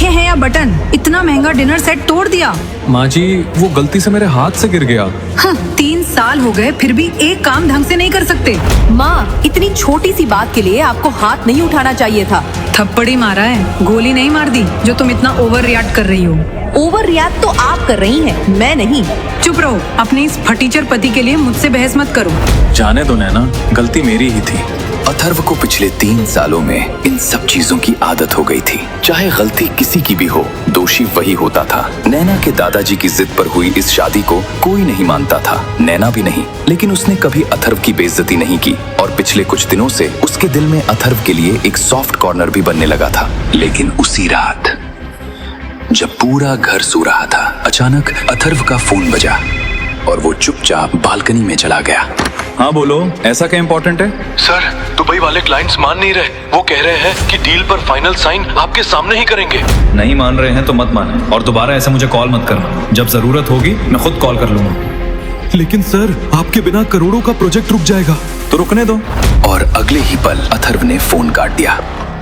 देखे हैं या बटन? इतना महंगा डिनर सेट तोड़ दिया। माँ जी, वो गलती से मेरे हाथ से गिर गया। 3 साल हो गए फिर भी एक काम ढंग से नहीं कर सकते। माँ, इतनी छोटी सी बात के लिए आपको हाथ नहीं उठाना चाहिए था। थप्पड़ी मारा है, गोली नहीं मार दी जो तुम इतना ओवर रिएक्ट कर रही हो। ओवर रिएक्ट तो आप कर रही हैं, मैं नहीं। चुप रहो, अपने इस फटीचर पति के लिए मुझसे बहस मत करो। जाने दो नैना, गलती मेरी ही थी। अथर्व को पिछले 3 सालों में इन सब चीजों की आदत हो गई थी। चाहे गलती किसी की भी हो, दोषी वही होता था। नैना के दादाजी की जिद पर हुई इस शादी को कोई नहीं मानता था, नैना भी नहीं। लेकिन उसने कभी अथर्व की बेइज्जती नहीं की और पिछले कुछ दिनों से उसके दिल में अथर्व के लिए एक सॉफ्ट कॉर्नर भी बनने लगा था। लेकिन उसी रात जब पूरा घर सो रहा था, अचानक अथर्व का फोन बजा और वो चुपचाप बालकनी में चला गया। हाँ बोलो, ऐसा क्या इम्पोर्टेंट है? सर, दुबई वाले क्लाइंट्स मान नहीं रहे। वो कह रहे हैं कि डील पर फाइनल साइन आपके सामने ही करेंगे। नहीं मान रहे हैं तो मत माने और दोबारा ऐसे मुझे कॉल मत करना। जब जरूरत होगी मैं खुद कॉल कर लूंगा। लेकिन सर, आपके बिना करोड़ों का प्रोजेक्ट रुक जाएगा। तो रुकने दो। और अगले ही पल अथर्व ने फोन काट दिया।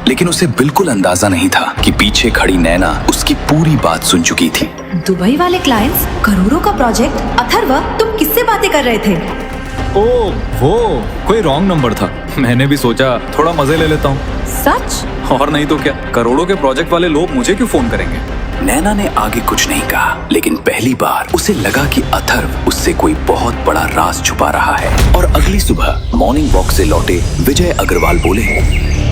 लेकिन उसे बिल्कुल अंदाजा नहीं था कि पीछे खड़ी नैना उसकी पूरी बात सुन चुकी थी। दुबई वाले क्लाइंट्स, करोड़ों का प्रोजेक्ट। अथर्व, तुम किससे बातें कर रहे थे? ओ वो कोई रॉन्ग नंबर था। मैंने भी सोचा थोड़ा मजे ले लेता हूँ। सच? और नहीं तो क्या, करोड़ों के प्रोजेक्ट वाले लोग मुझे क्यों फोन करेंगे? नैना ने आगे कुछ नहीं कहा, लेकिन पहली बार उसे लगा कि अथर्व उससे कोई बहुत बड़ा राज छुपा रहा है। और अगली सुबह मॉर्निंग वॉक से लौटे विजय अग्रवाल बोले,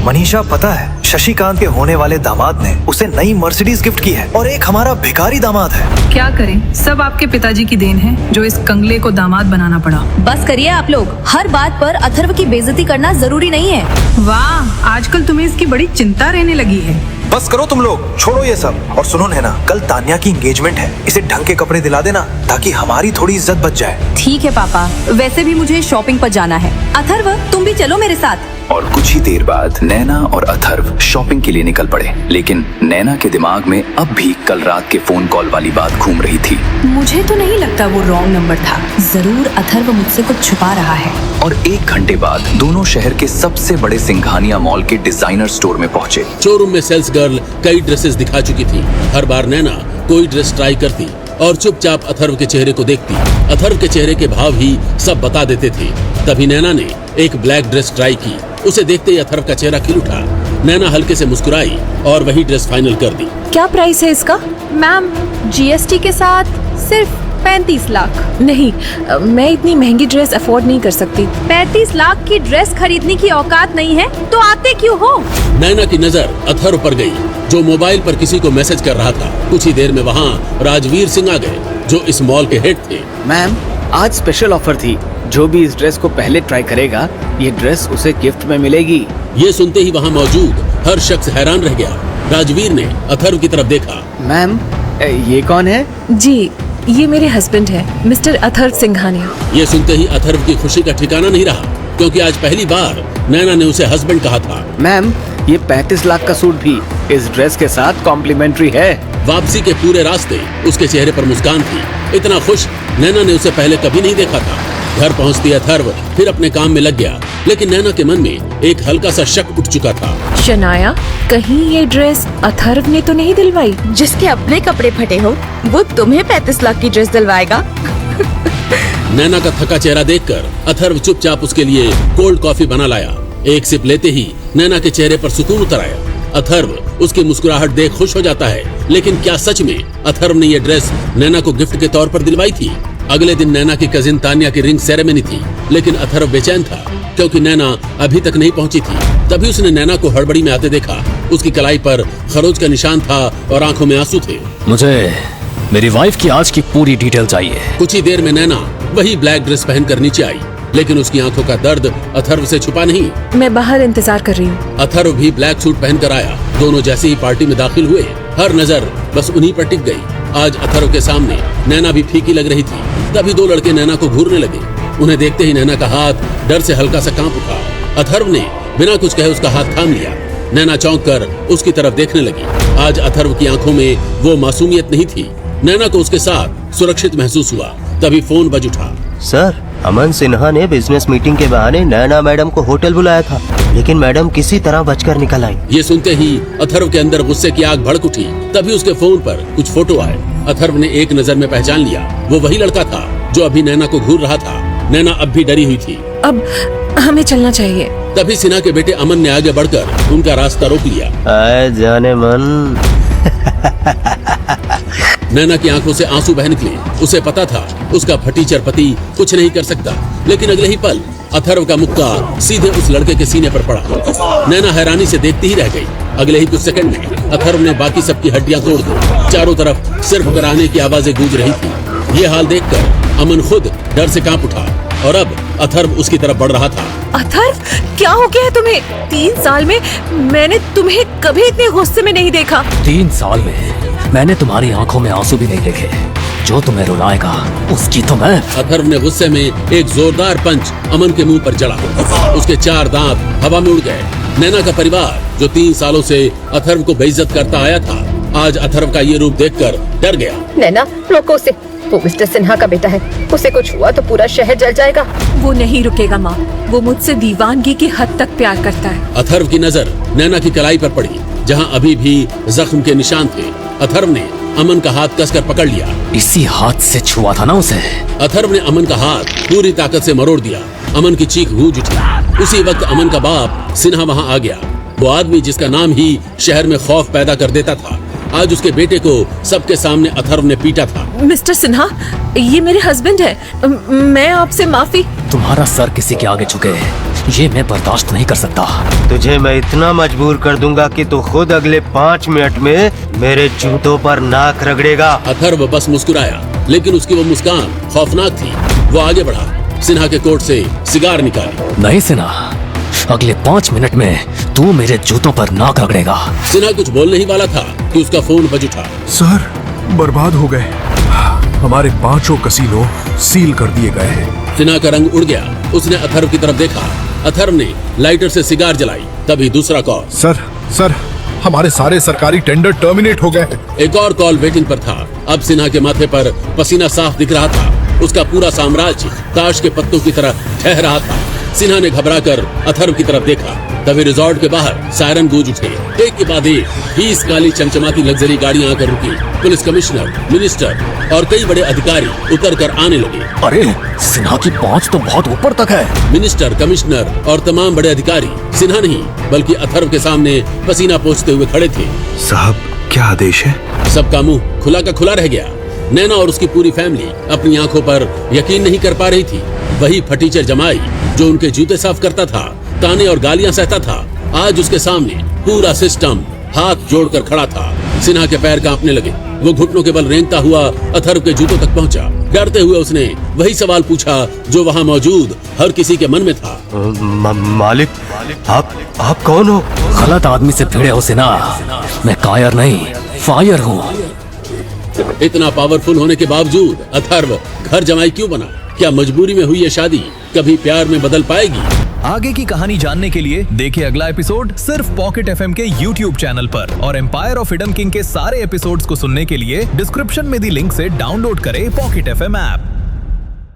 मनीषा, पता है शशिकांत के होने वाले दामाद ने उसे नई मर्सिडीज गिफ्ट की है और एक हमारा भिखारी दामाद है। क्या करें, सब आपके पिताजी की देन है जो इस कंगले को दामाद बनाना पड़ा। बस करिए आप लोग, हर बात पर अथर्व की बेइज्जती करना जरूरी नहीं है। वाह, आजकल तुम्हें इसकी बड़ी चिंता रहने लगी है। बस करो तुम लोग, छोड़ो ये सब। और सुनो नैना, कल तान्या की एंगेजमेंट है, इसे ढंग के कपड़े दिला देना ताकि हमारी थोड़ी इज्जत बच जाए। ठीक है पापा, वैसे भी मुझे शॉपिंग पर जाना है। अथर्व, तुम भी चलो मेरे साथ। और कुछ ही देर बाद नैना और अथर्व शॉपिंग के लिए निकल पड़े। लेकिन नैना के दिमाग में अब भी कल रात के फोन कॉल वाली बात घूम रही थी। मुझे तो नहीं लगता वो रॉन्ग नंबर था। जरूर अथर्व मुझसे कुछ छुपा रहा है। और 1 घंटे बाद दोनों शहर के सबसे बड़े सिंघानिया मॉल के डिजाइनर स्टोर में पहुंचे। शोरूम में सेल्स गर्ल कई ड्रेसेस दिखा चुकी थी। हर बार नैना कोई ड्रेस ट्राई करती और चुपचाप अथर्व के चेहरे को देखती। अथर्व के चेहरे के भाव ही सब बता देते थे। तभी नैना ने एक ब्लैक ड्रेस ट्राई की। उसे देखते ही अथर्व का चेहरा खिल उठा। नैना हल्के से मुस्कुराई और वही ड्रेस फाइनल कर दी। क्या प्राइस है इसका? मैम, जीएसटी के साथ सिर्फ 35 लाख। नहीं, मैं इतनी महंगी ड्रेस अफोर्ड नहीं कर सकती। 35 लाख की ड्रेस खरीदने की औकात नहीं है तो आते क्यों हो? नैना की नजर अथर्व पर गई, जो मोबाइल पर किसी को मैसेज कर रहा था। कुछ ही देर में वहाँ राजवीर सिंह आ गए, जो इस मॉल के हेड थे। मैम, आज स्पेशल ऑफर थी। जो भी इस ड्रेस को पहले ट्राई करेगा, ये ड्रेस उसे गिफ्ट में मिलेगी। ये सुनते ही वहाँ मौजूद हर शख्स हैरान रह गया। राजवीर ने अथर्व की तरफ देखा। मैम, ये कौन है? जी, ये मेरे हस्बैंड है, मिस्टर अथर्व सिंघानिया। ये सुनते ही अथर्व की खुशी का ठिकाना नहीं रहा, क्योंकि आज पहली बार नैना ने उसे हस्बैंड कहा था। मैम, ये 35 लाख का सूट भी इस ड्रेस के साथ कॉम्प्लीमेंट्री है। वापसी के पूरे रास्ते उसके चेहरे पर मुस्कान थी। इतना खुश नैना ने उसे पहले कभी नहीं देखा था। घर पहुंचती अथर्व फिर अपने काम में लग गया, लेकिन नैना के मन में एक हल्का सा शक उठ चुका था। शनाया, कहीं ये ड्रेस अथर्व ने तो नहीं दिलवाई? जिसके अपने कपड़े फटे हो वो तुम्हें 35 लाख की ड्रेस दिलवाएगा? नैना का थका चेहरा देखकर अथर्व चुपचाप उसके लिए कोल्ड कॉफी बना लाया। एक सिप लेते ही नैना के चेहरे पर सुकून उतर आया। अथर्व उसकी मुस्कुराहट देख खुश हो जाता है। लेकिन क्या सच में अथर्व ने ये ड्रेस नैना को गिफ्ट के तौर पर दिलवाई थी? अगले दिन नैना की कजिन तान्या की रिंग सेरेमनी थी, लेकिन अथर्व बेचैन था क्योंकि नैना अभी तक नहीं पहुंची थी। तभी उसने नैना को हड़बड़ी में आते देखा। उसकी कलाई पर खरोच का निशान था और आंखों में आंसू थे। मुझे मेरी वाइफ की आज की पूरी डिटेल चाहिए। कुछ ही देर में नैना वही ब्लैक ड्रेस पहनकर नीचे आई, लेकिन उसकी आंखों का दर्द अथर्व से छुपा नहीं। मैं बाहर इंतजार कर रही हूँ। अथर्व भी ब्लैक सूट पहनकर आया। दोनों जैसे ही पार्टी में दाखिल हुए, हर नजर बस उन्हीं पर टिक गई। आज अथर्व के सामने नैना भी फीकी लग रही थी। तभी 2 लड़के नैना को घूरने लगे। उन्हें देखते ही नैना का हाथ डर से हल्का सा कांप उठा। अथर्व ने बिना कुछ कहे उसका हाथ थाम लिया। नैना चौंक कर उसकी तरफ देखने लगी। आज अथर्व की आंखों में वो मासूमियत नहीं थी। नैना को उसके साथ सुरक्षित महसूस हुआ। तभी फोन बज उठा। सर, अमन सिन्हा ने बिजनेस मीटिंग के बहाने नैना मैडम को होटल बुलाया था। लेकिन मैडम किसी तरह बचकर निकल आई। ये सुनते ही अथर्व के अंदर गुस्से की आग भड़क उठी। तभी उसके फोन पर कुछ फोटो आए। अथर्व ने एक नजर में पहचान लिया, वो वही लड़का था जो अभी नैना को घूर रहा था। नैना अब भी डरी हुई थी। अब हमें चलना चाहिए। तभी सिन्हा के बेटे अमन ने आगे बढ़कर उनका रास्ता रोक लिया। आए जाने मन। नैना की आंखों से आंसू बह निकले। उसे पता था उसका फटीचर पति कुछ नहीं कर सकता, लेकिन अगले ही पल अथर्व का मुक्का सीधे उस लड़के के सीने पर पड़ा। नैना हैरानी से देखती ही रह गई। अगले ही कुछ सेकंड में अथर्व ने बाकी सबकी हड्डियां तोड़ दी। चारों तरफ सिर्फ कराहने की आवाजें गूंज रही थी। ये हाल देखकर अमन खुद डर से कांप उठा और अब अथर्व उसकी तरफ बढ़ रहा था। अथर्व, क्या हो गया है तुम्हें? 3 साल में मैंने तुम्हें कभी इतने गुस्से में नहीं देखा। 3 साल में मैंने तुम्हारी आंखों में आंसू भी नहीं देखे। जो तुम्हें रुलाएगा उसकी तो मैं। अथर्व ने गुस्से में एक जोरदार पंच अमन के मुंह पर जड़ा। उसके 4 दांत हवा में उड़ गए। नैना का परिवार जो 3 सालों से अथर्व को बेइज्जत करता आया था, आज अथर्व का ये रूप देखकर डर गया। नैना, रोको उसे। वो मिस्टर सिन्हा का बेटा है, उसे कुछ हुआ तो पूरा शहर जल जाएगा। वो नहीं रुकेगा माँ, वो मुझसे दीवानगी की हद तक प्यार करता है। अथर्व की नजर नैना की कलाई पर पड़ी, जहां अभी भी जख्म के निशान थे। अथर्व ने अमन का हाथ कसकर पकड़ लिया। इसी हाथ से छुआ था ना उसे। अथर्व ने अमन का हाथ पूरी ताकत से मरोड़ दिया। अमन की चीख गूंज उठी। उसी वक्त अमन का बाप सिन्हा वहां आ गया। वो आदमी जिसका नाम ही शहर में खौफ पैदा कर देता था, आज उसके बेटे को सबके सामने अथर्व ने पीटा था। मिस्टर सिन्हा, ये मेरे हस्बैंड है। मैं आपसे माफी। तुम्हारा सर किसी के आगे झुके, ये मैं बर्दाश्त नहीं कर सकता। तुझे मैं इतना मजबूर कर दूंगा कि तू खुद अगले 5 मिनट में मेरे जूतों पर नाक रगड़ेगा। अथर्व बस मुस्कुराया, लेकिन उसकी वो मुस्कान खौफनाक थी। वो आगे बढ़ा, सिन्हा के कोट से सिगार निकाली। नहीं सिन्हा, अगले 5 मिनट में तू मेरे जूतों पर नाक रगड़ेगा। सिन्हा कुछ बोलने ही वाला था कि उसका फोन बज उठा। सर, बर्बाद हो गए। हमारे 5 कसीनो सील कर दिए गए हैं। सिन्हा का रंग उड़ गया। उसने अथर्व की तरफ देखा। अथर्व ने लाइटर से सिगार जलाई। तभी दूसरा कॉल। सर, हमारे सारे सरकारी टेंडर टर्मिनेट हो गए। एक और कॉल वेटिंग पर था। अब सिन्हा के माथे पर पसीना साफ दिख रहा था। उसका पूरा साम्राज्य ताश के पत्तों की तरह ठह रहा था। सिन्हा ने घबराकर अथर्व की तरफ देखा। तभी रिजॉर्ट के बाहर सायरन गूंज उठे। एक के बाद एक 20 काली चमचमाती लग्जरी गाड़ियां आकर रुकी। पुलिस कमिश्नर, मिनिस्टर और कई बड़े अधिकारी उतरकर आने लगे। अरे, सिन्हा की पहुंच तो बहुत ऊपर तक है। मिनिस्टर, कमिश्नर और तमाम बड़े अधिकारी सिन्हा नहीं बल्कि अथर्व के सामने पसीना पोंछते हुए खड़े थे। साहब, क्या आदेश है? सबका मुंह खुला का खुला रह गया। नैना और उसकी पूरी फैमिली अपनी आंखों पर यकीन नहीं कर पा रही थी। वही फटीचर जमाई जो उनके जूते साफ करता था, ताने और गालियां सहता था, आज उसके सामने पूरा सिस्टम हाथ जोड़कर खड़ा था। सिन्हा के पैर कांपने लगे। वो घुटनों के बल रेंगता हुआ अथर्व के जूतों तक पहुंचा। डरते हुए उसने वही सवाल पूछा जो वहां मौजूद हर किसी के मन में था। मालिक, आप कौन हो? गलत आदमी से भिड़े हो सिन्हा। मैं कायर नहीं, फायर हूँ। इतना पावरफुल होने के बावजूद अथर्व घर जमाई क्यों बना? क्या मजबूरी में हुई ये शादी कभी प्यार में बदल पाएगी? आगे की कहानी जानने के लिए देखिए अगला एपिसोड सिर्फ पॉकेट एफएम के YouTube चैनल पर। और एम्पायर ऑफ हिडन किंग के सारे एपिसोड्स को सुनने के लिए डिस्क्रिप्शन में दी लिंक से डाउनलोड करें पॉकेट एफएम ऐप।